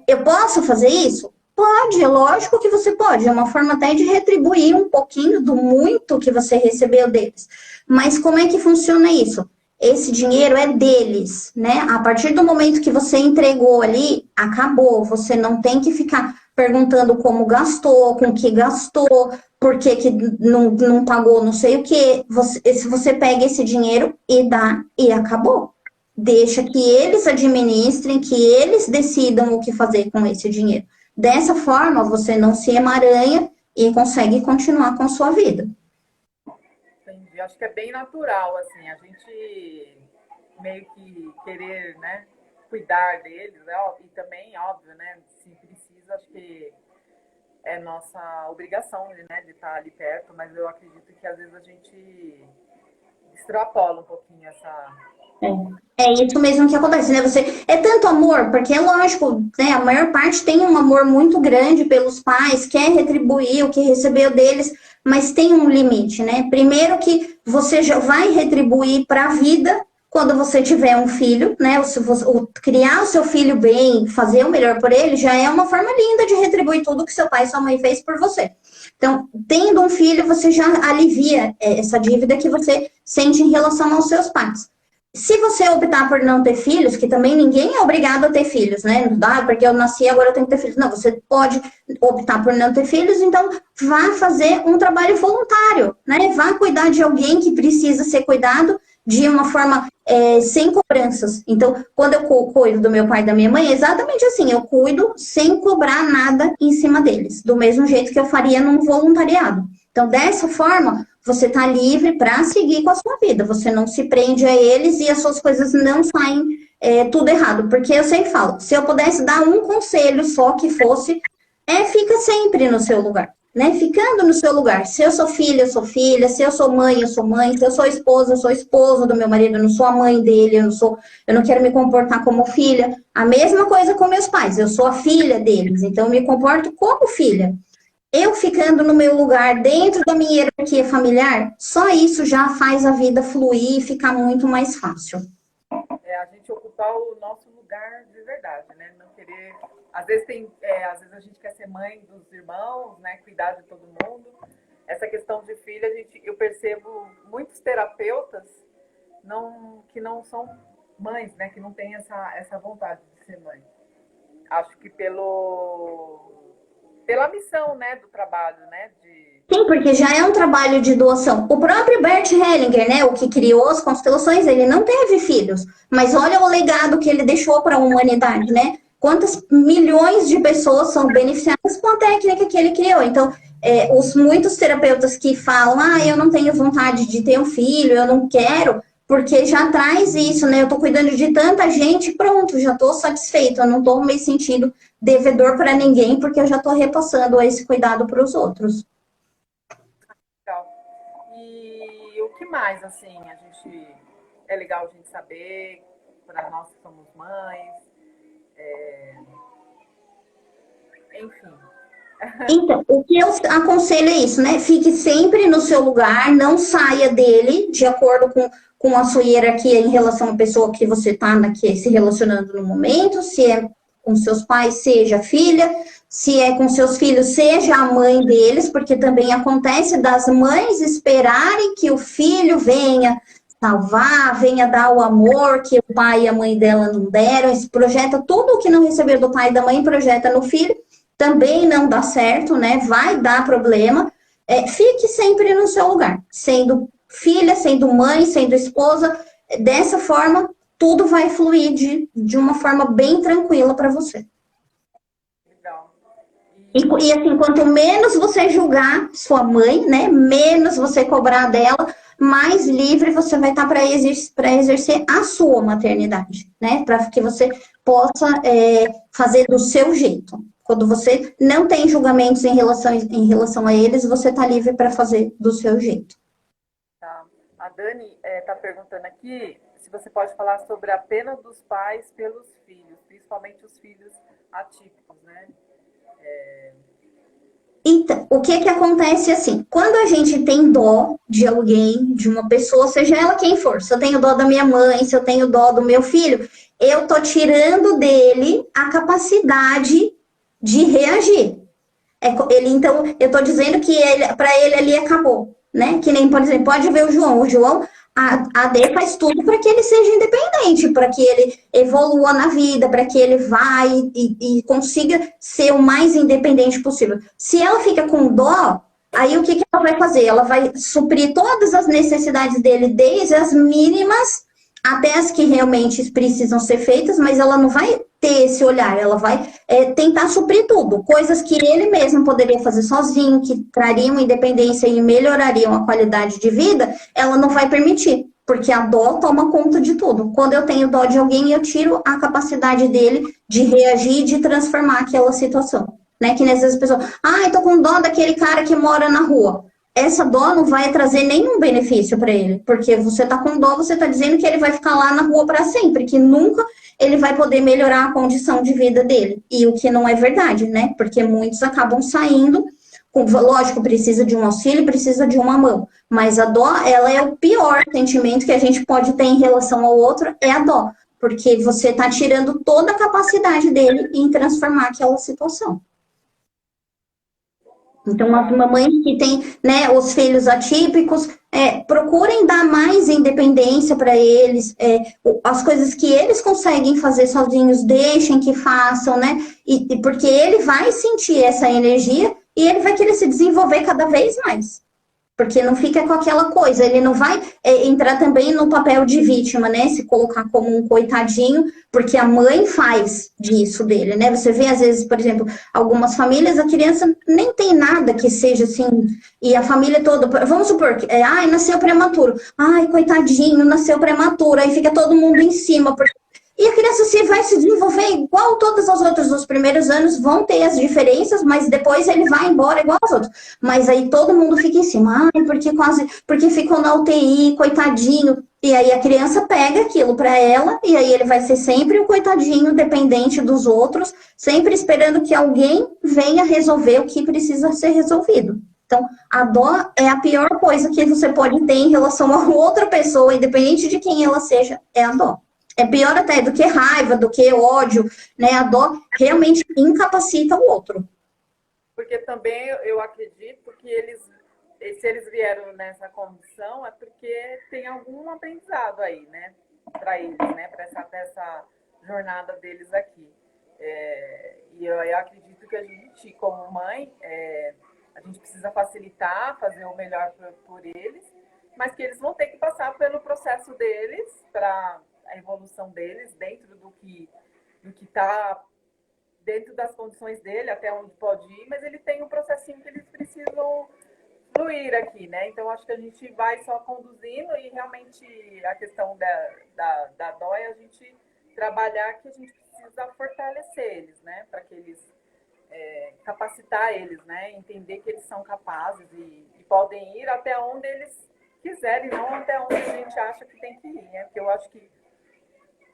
Eu posso fazer isso? Pode, é lógico que você pode, é uma forma até de retribuir um pouquinho do muito que você recebeu deles. Mas como é que funciona isso? Esse dinheiro é deles, né? A partir do momento que você entregou ali, acabou. Você não tem que ficar perguntando como gastou, com que gastou, por que não pagou não sei o que. Se você pega esse dinheiro e dá, e acabou. Deixa que eles administrem, que eles decidam o que fazer com esse dinheiro. Dessa forma, você não se emaranha e consegue continuar com a sua vida. Entendi. Acho que é bem natural, assim, a gente meio que querer, né, cuidar deles, né? E também, óbvio, né, se precisa, acho que é nossa obrigação, né, de estar ali perto, mas eu acredito que às vezes a gente extrapola um pouquinho essa... É isso mesmo que acontece, né? É tanto amor, porque é lógico, né? A maior parte tem um amor muito grande pelos pais, quer retribuir o que recebeu deles, mas tem um limite, né? Primeiro que você já vai retribuir para a vida quando você tiver um filho, né? Criar o seu filho bem, fazer o melhor por ele, já é uma forma linda de retribuir tudo que seu pai e sua mãe fez por você. Então, tendo um filho, você já alivia essa dívida que você sente em relação aos seus pais. Se você optar por não ter filhos, que também ninguém é obrigado a ter filhos, né? Não dá, porque eu nasci, agora eu tenho que ter filhos. Não, você pode optar por não ter filhos, então vá fazer um trabalho voluntário, né? Vá cuidar de alguém que precisa ser cuidado de uma forma sem cobranças. Então, quando eu cuido do meu pai e da minha mãe, é exatamente assim, eu cuido sem cobrar nada em cima deles, do mesmo jeito que eu faria num voluntariado. Então, dessa forma, você está livre para seguir com a sua vida. Você não se prende a eles e as suas coisas não saem tudo errado. Porque eu sempre falo, se eu pudesse dar um conselho só que fosse, fica sempre no seu lugar, né? Ficando no seu lugar. Se eu sou filha, eu sou filha. Se eu sou mãe, eu sou mãe. Se eu sou esposa, eu sou esposa do meu marido. Eu não sou a mãe dele. Eu não quero me comportar como filha. A mesma coisa com meus pais. Eu sou a filha deles. Então, eu me comporto como filha. Eu ficando no meu lugar, dentro da minha hierarquia familiar, só isso já faz a vida fluir e ficar muito mais fácil. É a gente ocupar o nosso lugar de verdade, né? Não querer. Às vezes às vezes a gente quer ser mãe dos irmãos, né? Cuidar de todo mundo. Essa questão de filho, eu percebo muitos terapeutas que não são mães, né? Que não têm essa vontade de ser mãe. Acho que pela missão, né, do trabalho, né? Sim, porque já é um trabalho de doação. O próprio Bert Hellinger, né, o que criou as constelações, ele não teve filhos, mas olha o legado que ele deixou para a humanidade, né? Quantas milhões de pessoas são beneficiadas com a técnica que ele criou. Então, muitos terapeutas que falam, eu não tenho vontade de ter um filho, eu não quero, porque já traz isso, né? Eu tô cuidando de tanta gente, pronto, já tô satisfeito, eu não tô me sentindo devedor para ninguém, porque eu já tô repassando esse cuidado para os outros. E o que mais, assim, é legal a gente saber, para nós que somos mães, enfim. Então, o que eu aconselho é isso, né? Fique sempre no seu lugar, não saia dele, de acordo com a sua hierarquia em relação à pessoa que você está se relacionando no momento, se é com seus pais, seja a filha, se é com seus filhos, seja a mãe deles, porque também acontece das mães esperarem que o filho venha salvar, venha dar o amor que o pai e a mãe dela não deram, projeta tudo o que não recebeu do pai e da mãe, projeta no filho, também não dá certo, né? Vai dar problema. Fique sempre no seu lugar, sendo filha, sendo mãe, sendo esposa, dessa forma, tudo vai fluir de uma forma bem tranquila para você. Legal. E assim, quanto menos você julgar sua mãe, né? Menos você cobrar dela, mais livre você vai estar para exercer a sua maternidade, né? Para que você possa fazer do seu jeito. Quando você não tem julgamentos em relação a eles, você está livre para fazer do seu jeito. Tá. A Dani está perguntando aqui se você pode falar sobre a pena dos pais pelos filhos, principalmente os filhos atípicos, né? Então, o que acontece assim? Quando a gente tem dó de alguém, de uma pessoa, seja ela quem for, se eu tenho dó da minha mãe, se eu tenho dó do meu filho, eu tô tirando dele a capacidade de reagir. Então, eu estou dizendo que para ele ali acabou, né? Que nem, por exemplo, pode ver o João. O João, a AD faz tudo para que ele seja independente, para que ele evolua na vida, para que ele vá e consiga ser o mais independente possível. Se ela fica com dó, aí o que ela vai fazer? Ela vai suprir todas as necessidades dele, desde as mínimas até as que realmente precisam ser feitas, mas ela não vai ter esse olhar, ela vai tentar suprir tudo, coisas que ele mesmo poderia fazer sozinho, que trariam independência e melhorariam a qualidade de vida, ela não vai permitir, porque a dó toma conta de tudo. Quando eu tenho dó de alguém, eu tiro a capacidade dele de reagir e de transformar aquela situação, né? Que às vezes a pessoa, eu tô com dó daquele cara que mora na rua. Essa dó não vai trazer nenhum benefício para ele, porque você tá com dó, você tá dizendo que ele vai ficar lá na rua para sempre, que nunca ele vai poder melhorar a condição de vida dele. E o que não é verdade, né? Porque muitos acabam saindo, lógico, precisa de um auxílio, precisa de uma mão, mas a dó, ela é o pior sentimento que a gente pode ter em relação ao outro, é a dó, porque você tá tirando toda a capacidade dele em transformar aquela situação. Então, as mamães que têm, né, os filhos atípicos, procurem dar mais independência para eles, as coisas que eles conseguem fazer sozinhos, deixem que façam, né? E porque ele vai sentir essa energia e ele vai querer se desenvolver cada vez mais. Porque não fica com aquela coisa, ele não vai entrar também no papel de vítima, né? Se colocar como um coitadinho, porque a mãe faz disso dele, né? Você vê, às vezes, por exemplo, algumas famílias, a criança nem tem nada que seja assim, e a família toda, vamos supor, nasceu prematuro, coitadinho, nasceu prematuro, aí fica todo mundo em cima, e a criança vai se desenvolver igual todas as outras. Os primeiros anos vão ter as diferenças, mas depois ele vai embora igual aos outros. Mas aí todo mundo fica em cima, ai, porque ficou na UTI, coitadinho. E aí a criança pega aquilo para ela, e aí ele vai ser sempre o coitadinho, dependente dos outros, sempre esperando que alguém venha resolver o que precisa ser resolvido. Então, a dó é a pior coisa que você pode ter em relação a outra pessoa, independente de quem ela seja, é a dó. É pior até do que raiva, do que ódio, né? A dó realmente incapacita o outro. Porque também eu acredito que se eles vieram nessa condição, é porque tem algum aprendizado aí, né? Para eles, né? Para essa jornada deles aqui. E eu acredito que a gente, como mãe, a gente precisa facilitar, fazer o melhor por eles, mas que eles vão ter que passar pelo processo deles, para a evolução deles, dentro do que está dentro das condições dele, até onde pode ir, mas ele tem um processinho que eles precisam fluir aqui, né? Então, acho que a gente vai só conduzindo e realmente a questão da dó é a gente trabalhar que a gente precisa fortalecer eles, né? Para que eles, capacitar eles, né? Entender que eles são capazes e podem ir até onde eles quiserem, não até onde a gente acha que tem que ir, né? Porque eu acho que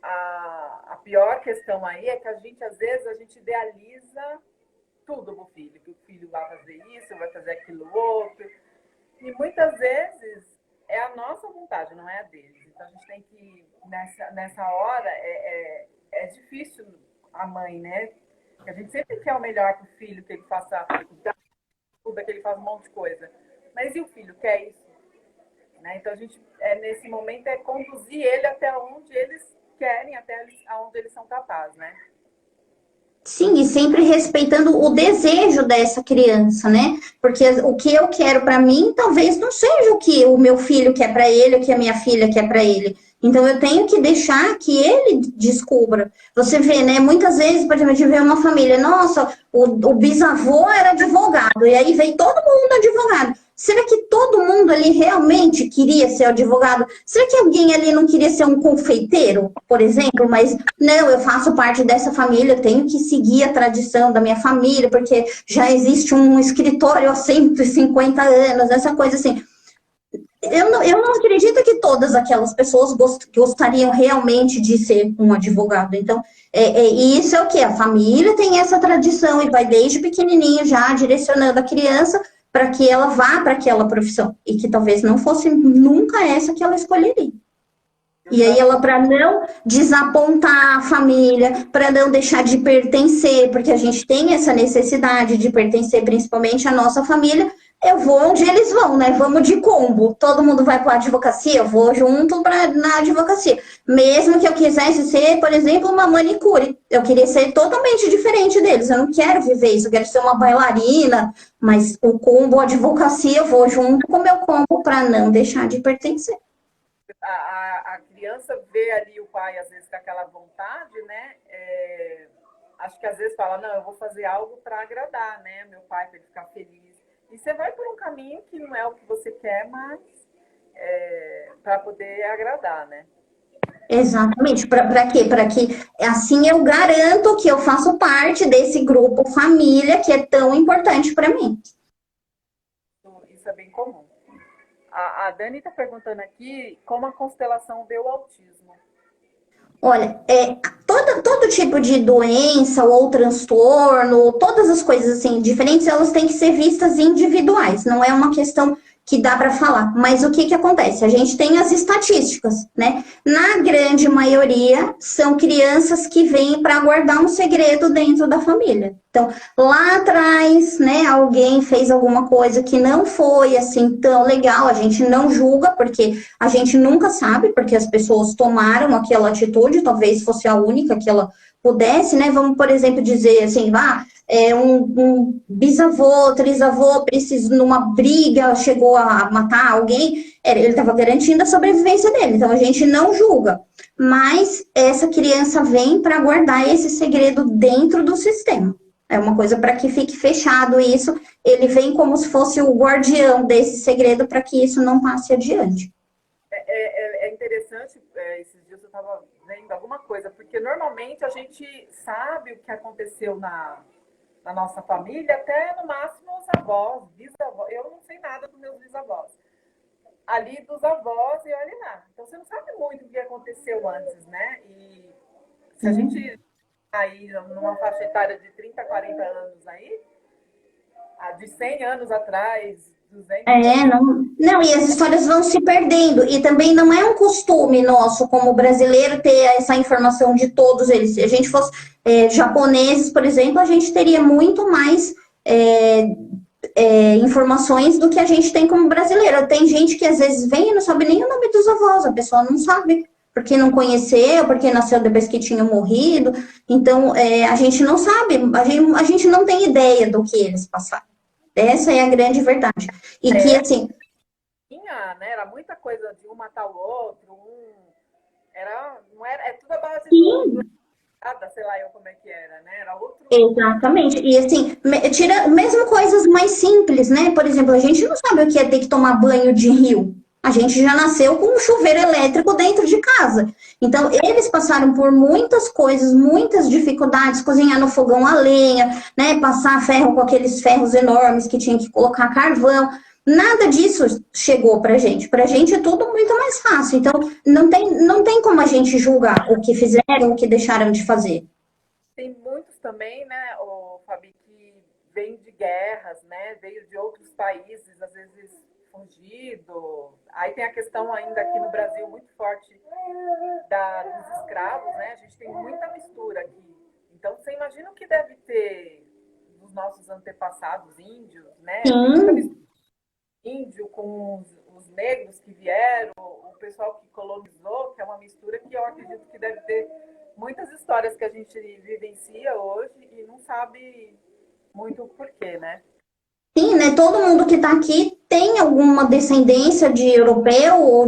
a pior questão aí é que a gente, às vezes, a gente idealiza tudo pro filho, que o filho vai fazer isso, vai fazer aquilo outro. E muitas vezes é a nossa vontade, não é a deles. Então a gente tem que, nessa hora, é difícil a mãe, né? A gente sempre quer o melhor pro filho, que ele faça tudo, que ele faça um monte de coisa. Mas e o filho quer isso? Né? Então a gente, nesse momento, é conduzir ele até onde eles querem, até onde eles são capazes, né? Sim, e sempre respeitando o desejo dessa criança, né? Porque o que eu quero para mim talvez não seja o que o meu filho quer para ele, o que a minha filha quer para ele. Então eu tenho que deixar que ele descubra. Você vê, né? Muitas vezes, por exemplo, a gente vê uma família, nossa, o bisavô era advogado, e aí veio todo mundo advogado. Será que todo mundo ali realmente queria ser advogado? Será que alguém ali não queria ser um confeiteiro, por exemplo? Mas não, eu faço parte dessa família, eu tenho que seguir a tradição da minha família, porque já existe um escritório há 150 anos, essa coisa assim. Eu não acredito que todas aquelas pessoas gostariam realmente de ser um advogado. Então, isso é o que? A família tem essa tradição e vai desde pequenininho já direcionando a criança para que ela vá para aquela profissão. E que talvez não fosse nunca essa que ela escolheria. E aí ela, para não desapontar a família, para não deixar de pertencer, porque a gente tem essa necessidade de pertencer principalmente à nossa família, eu vou onde eles vão, né? Vamos de combo. Todo mundo vai para a advocacia, eu vou junto na advocacia. Mesmo que eu quisesse ser, por exemplo, uma manicure. Eu queria ser totalmente diferente deles. Eu não quero viver isso, eu quero ser uma bailarina. Mas o combo advocacia, eu vou junto com o meu combo para não deixar de pertencer. A criança vê ali o pai, às vezes, com aquela vontade, né? Acho que às vezes fala, não, eu vou fazer algo para agradar, né? Meu pai, para ele ficar feliz. E você vai por um caminho que não é o que você quer, mas para poder agradar, né? Exatamente. Para quê? Para que assim eu garanto que eu faço parte desse grupo família que é tão importante para mim. Isso é bem comum. A Dani está perguntando aqui como a constelação vê o autismo. Olha, todo tipo de doença ou transtorno, todas as coisas assim diferentes, elas têm que ser vistas individuais. Não é uma questão que dá para falar. Mas o que acontece? A gente tem as estatísticas, né? Na grande maioria, são crianças que vêm para guardar um segredo dentro da família. Então, lá atrás, né, alguém fez alguma coisa que não foi assim tão legal, a gente não julga, porque a gente nunca sabe, porque as pessoas tomaram aquela atitude, talvez fosse a única que ela pudesse, né? Vamos, por exemplo, dizer assim, um bisavô, trisavô, precisou numa briga, chegou a matar alguém, ele estava garantindo a sobrevivência dele, então a gente não julga. Mas essa criança vem para guardar esse segredo dentro do sistema. É uma coisa para que fique fechado isso, ele vem como se fosse o guardião desse segredo para que isso não passe adiante. É interessante, esses dias eu estava vendo alguma coisa, porque normalmente a gente sabe o que aconteceu na nossa família, até no máximo os avós, bisavós. Eu não sei nada dos meus bisavós. Ali dos avós e olha lá. Então você não sabe muito o que aconteceu antes, né? E se a gente aí numa faixa etária de 30, 40 anos aí, de 100 anos atrás, 200 não, e as histórias vão se perdendo. E também não é um costume nosso, como brasileiro, ter essa informação de todos eles. Se a gente fosse japoneses, por exemplo, a gente teria muito mais informações do que a gente tem como brasileiro. Tem gente que às vezes vem e não sabe nem o nome dos avós, a pessoa não sabe, porque não conheceu, porque nasceu depois que tinha morrido. Então, a gente não sabe, a gente não tem ideia do que eles passaram. Essa é a grande verdade. E que, assim... né? Era muita coisa de um matar o outro, não era tudo a base sei lá eu como é que era, né? Era outro... Exatamente. E assim, mesmo coisas mais simples, né? Por exemplo, a gente não sabe o que é ter que tomar banho de rio. A gente já nasceu com um chuveiro elétrico dentro de casa. Então, eles passaram por muitas coisas, muitas dificuldades, cozinhar no fogão a lenha, né? Passar ferro com aqueles ferros enormes que tinha que colocar carvão. Nada disso chegou pra gente. Pra gente é tudo muito mais fácil. Então, não tem como a gente julgar o que fizeram, o que deixaram de fazer. Tem muitos também, né, Fabi, que vêm de guerras, né? Veio de outros países, às vezes fugido. Aí tem a questão ainda aqui no Brasil muito forte dos escravos, né? A gente tem muita mistura aqui. Então, você imagina o que deve ter dos nossos antepassados índios, né? Muita mistura. Índio com os negros que vieram, o pessoal que colonizou, que é uma mistura que eu acredito que deve ter muitas histórias que a gente vivencia hoje e não sabe muito o porquê, né? Sim, né? Todo mundo que está aqui tem alguma descendência de europeu ou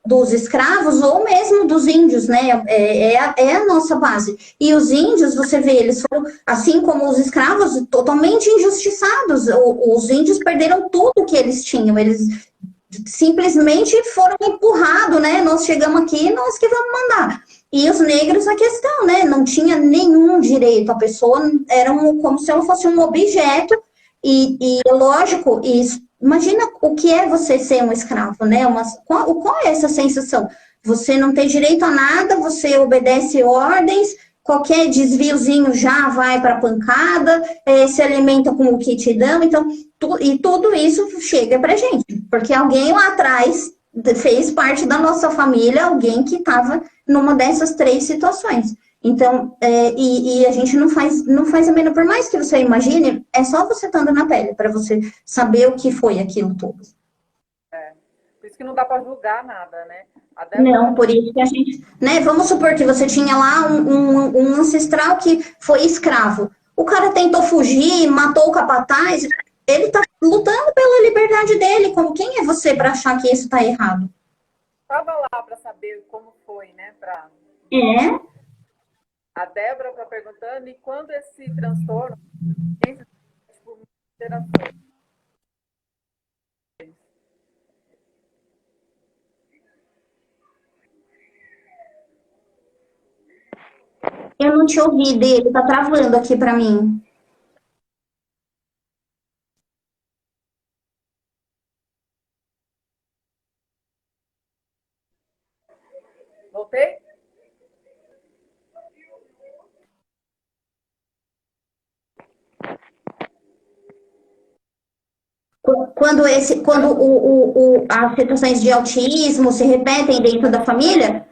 dos escravos ou mesmo dos índios, né? É a nossa base. E os índios, você vê, eles foram, assim como os escravos, totalmente injustiçados. Os índios perderam tudo que eles tinham. Eles simplesmente foram empurrados, né? Nós chegamos aqui, nós que vamos mandar. E os negros, a questão, né? Não tinha nenhum direito. A pessoa era como se ela fosse um objeto. E lógico, imagina o que é você ser um escravo, né? Qual é essa sensação? Você não tem direito a nada, você obedece ordens, qualquer desviozinho já vai para pancada, se alimenta com o que te dão, então, e tudo isso chega pra gente, porque alguém lá atrás fez parte da nossa família, alguém que estava numa dessas 3 situações. Então, e a gente não faz a menor, por mais que você imagine, é só você estando na pele para você saber o que foi aquilo todo. Por isso que não dá para julgar nada, né? Não, por isso que a gente, né? Vamos supor que você tinha lá um ancestral que foi escravo. O cara tentou fugir, matou o capataz, ele tá lutando pela liberdade dele. Como quem é você para achar que isso tá errado? Estava lá para saber como foi, né? A Débora está perguntando, e quando esse transtorno tipo, gerações? Eu não te ouvi dele, tá travando aqui para mim. Voltei? Quando as situações de autismo se repetem dentro da família,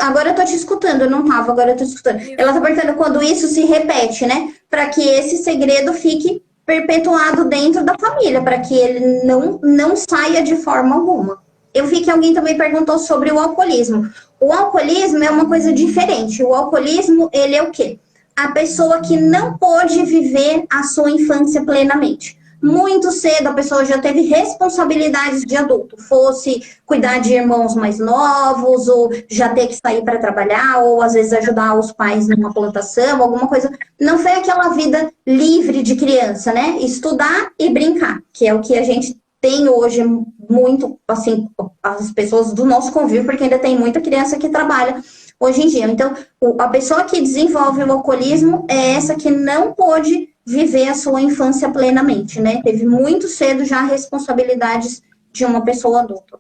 agora eu tô te escutando, eu não tava, agora eu tô te escutando. Ela tá perguntando quando isso se repete, né? Para que esse segredo fique perpetuado dentro da família, para que ele não saia de forma alguma. Eu vi que alguém também perguntou sobre o alcoolismo. O alcoolismo é uma coisa diferente. O alcoolismo, ele é o quê? A pessoa que não pôde viver a sua infância plenamente. Muito cedo a pessoa já teve responsabilidades de adulto, fosse cuidar de irmãos mais novos, ou já ter que sair para trabalhar, ou às vezes ajudar os pais numa plantação, alguma coisa. Não foi aquela vida livre de criança, né? Estudar e brincar, que é o que a gente tem hoje muito, assim, as pessoas do nosso convívio, porque ainda tem muita criança que trabalha hoje em dia. Então, a pessoa que desenvolve o alcoolismo é essa que não pôde viver a sua infância plenamente, né? Teve muito cedo já responsabilidades de uma pessoa adulta.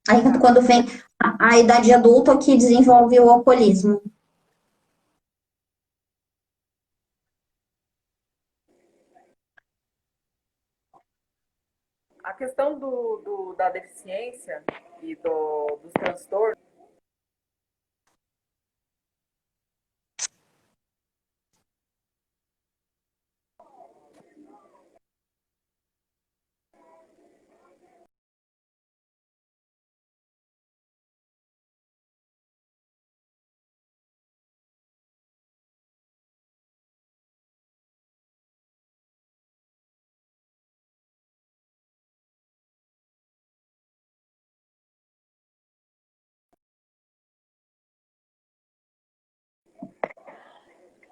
Aí, quando vem a idade adulta, que desenvolve o alcoolismo. A questão da deficiência e dos transtornos,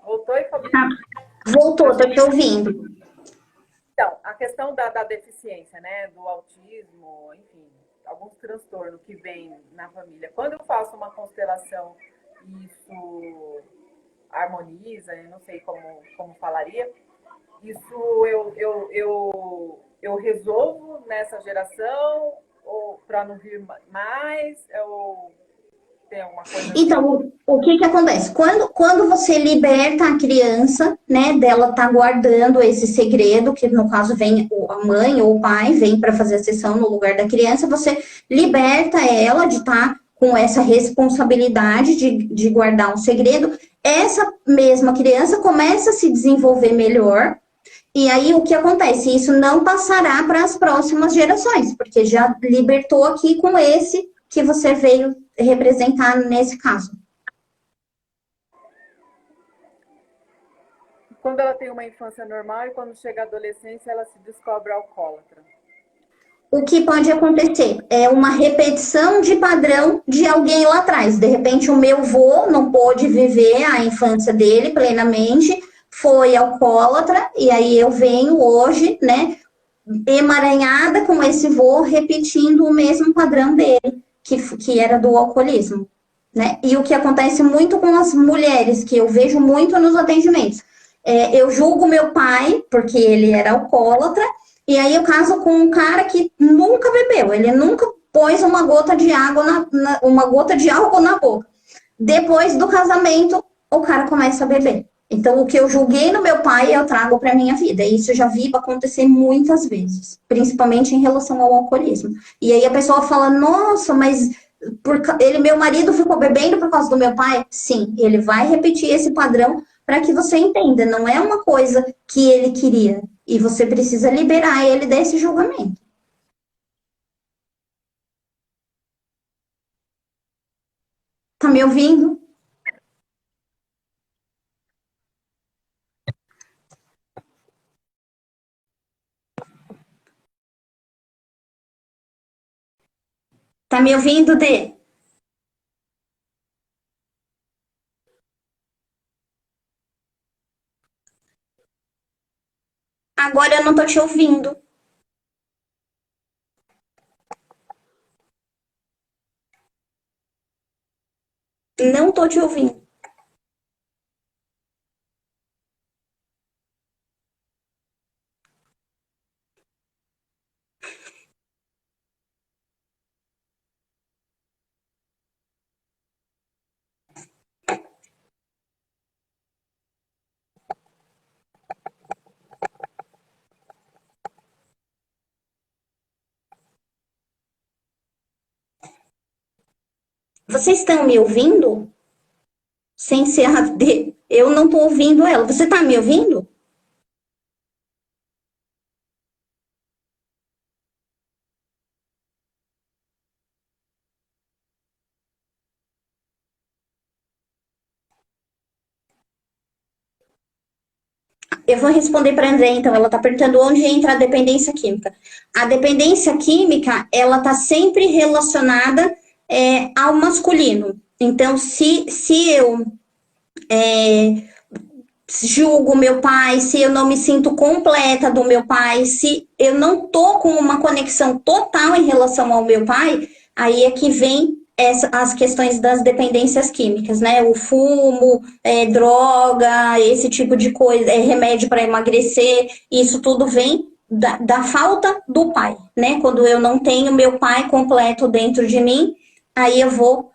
voltou e Fabi? Voltou, tô te ouvindo. Então, a questão da deficiência, né, do autismo, enfim, alguns transtornos que vêm na família. Quando eu faço uma constelação, isso harmoniza, eu não sei como falaria, isso eu resolvo nessa geração, ou para não vir mais, ou tem alguma coisa assim? Então, o que acontece? Quando você liberta a criança, né, dela tá guardando esse segredo, que no caso vem a mãe ou o pai, vem para fazer a sessão no lugar da criança, você liberta ela de estar com essa responsabilidade de guardar um segredo. Essa mesma criança começa a se desenvolver melhor. E aí, o que acontece? Isso não passará para as próximas gerações, porque já libertou aqui com esse que você veio representar nesse caso. Quando ela tem uma infância normal e quando chega a adolescência ela se descobre alcoólatra. O que pode acontecer é uma repetição de padrão de alguém lá atrás. De repente, o meu avô não pôde viver a infância dele plenamente, foi alcoólatra, e aí eu venho hoje, né, emaranhada com esse vô, repetindo o mesmo padrão dele, que era do alcoolismo, né? E o que acontece muito com as mulheres, que eu vejo muito nos atendimentos. Eu julgo meu pai, porque ele era alcoólatra, e aí eu caso com um cara que nunca bebeu, ele nunca pôs uma gota de água uma gota de álcool na boca. Depois do casamento, o cara começa a beber. Então, o que eu julguei no meu pai, eu trago para minha vida. E isso eu já vi acontecer muitas vezes, principalmente em relação ao alcoolismo. E aí a pessoa fala: nossa, mas meu marido ficou bebendo por causa do meu pai? Sim, ele vai repetir esse padrão para que você entenda. Não é uma coisa que ele queria. E você precisa liberar ele desse julgamento. Tá me ouvindo? Tá me ouvindo, Dê? Agora eu não tô te ouvindo. Não tô te ouvindo. Vocês estão me ouvindo? Sem ser a D. Eu não tô ouvindo ela. Você tá me ouvindo? Eu vou responder para a André, então. Ela está perguntando onde entra a dependência química. A dependência química, ela está sempre relacionada ao masculino. Então, se eu julgo meu pai, se eu não me sinto completa do meu pai, se eu não tô com uma conexão total em relação ao meu pai, aí é que vem as questões das dependências químicas, né? O fumo, droga, esse tipo de coisa, remédio para emagrecer, isso tudo vem da falta do pai, né? Quando eu não tenho meu pai completo dentro de mim, aí eu vou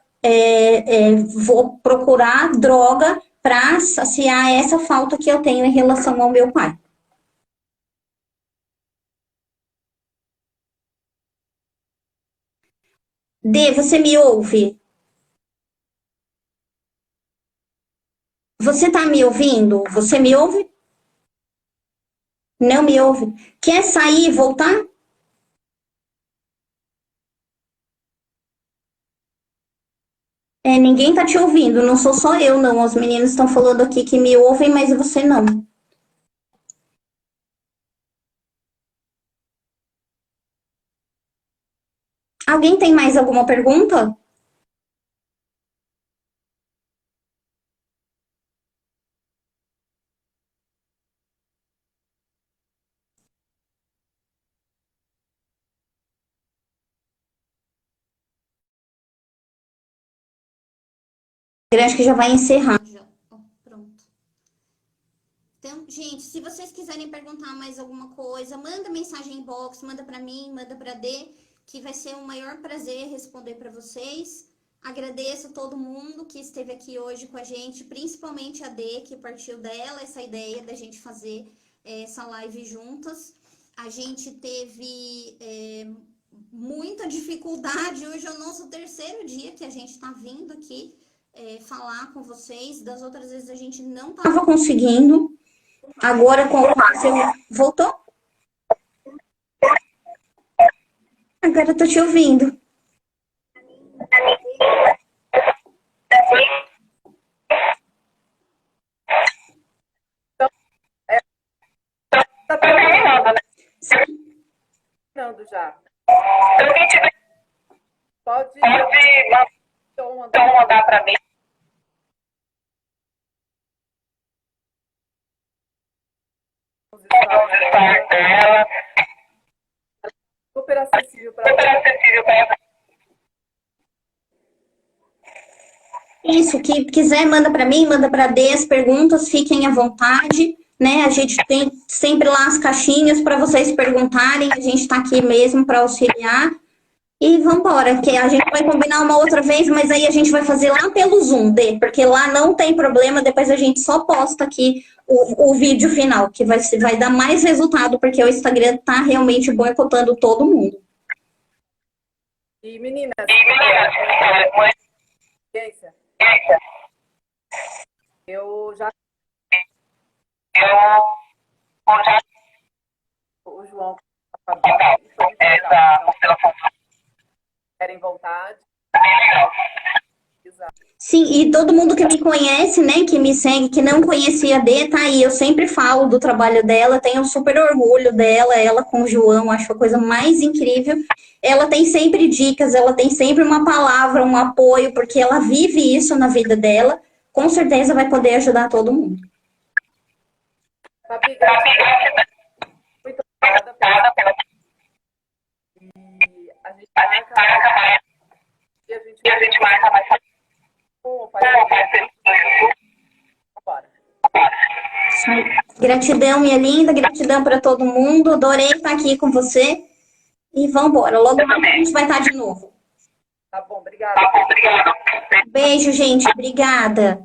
procurar droga para saciar essa falta que eu tenho em relação ao meu pai. Dê, você me ouve? Você tá me ouvindo? Você me ouve? Não me ouve? Quer sair e voltar? Ninguém tá te ouvindo, não sou só eu, não. Os meninos estão falando aqui que me ouvem, mas você não. Alguém tem mais alguma pergunta? Eu acho que já vai encerrar. Pronto. Então, gente, se vocês quiserem perguntar mais alguma coisa, manda mensagem em inbox, manda para mim, manda para D, que vai ser um maior prazer responder para vocês. Agradeço a todo mundo que esteve aqui hoje com a gente, principalmente a D, que partiu dela essa ideia da gente fazer essa live juntas. A gente teve muita dificuldade, hoje é o nosso terceiro dia que a gente está vindo aqui falar com vocês. Das outras vezes a gente não estava conseguindo. Agora com você voltou? Agora eu tô te ouvindo. Então, tá terminando, né? Terminando já. Pode mandar para mim. Dela. Super acessível para Isso, que quiser, manda para mim, manda para D as perguntas, fiquem à vontade, né? A gente tem sempre lá as caixinhas para vocês perguntarem, a gente está aqui mesmo para auxiliar. E vamos embora, que a gente vai combinar uma outra vez, mas aí a gente vai fazer lá pelo Zoom, D, porque lá não tem problema, depois a gente só posta aqui o vídeo final, que vai dar mais resultado, porque o Instagram tá realmente boicotando todo mundo. E meninas, eu já o João querem vontade. Sim, e todo mundo que me conhece, né, que me segue, que não conhecia a D, tá aí. Eu sempre falo do trabalho dela, tenho super orgulho dela, ela com o João, acho a coisa mais incrível. Ela tem sempre dicas, ela tem sempre uma palavra, um apoio, porque ela vive isso na vida dela. Com certeza vai poder ajudar todo mundo. Fabi, muito obrigada pela... E a gente marca e a gente marca mais Gratidão, minha linda, gratidão para todo mundo. Adorei estar aqui com você. E vamos embora. Logo mais a gente vai estar de novo. Tá bom, obrigada. Beijo, gente. Obrigada.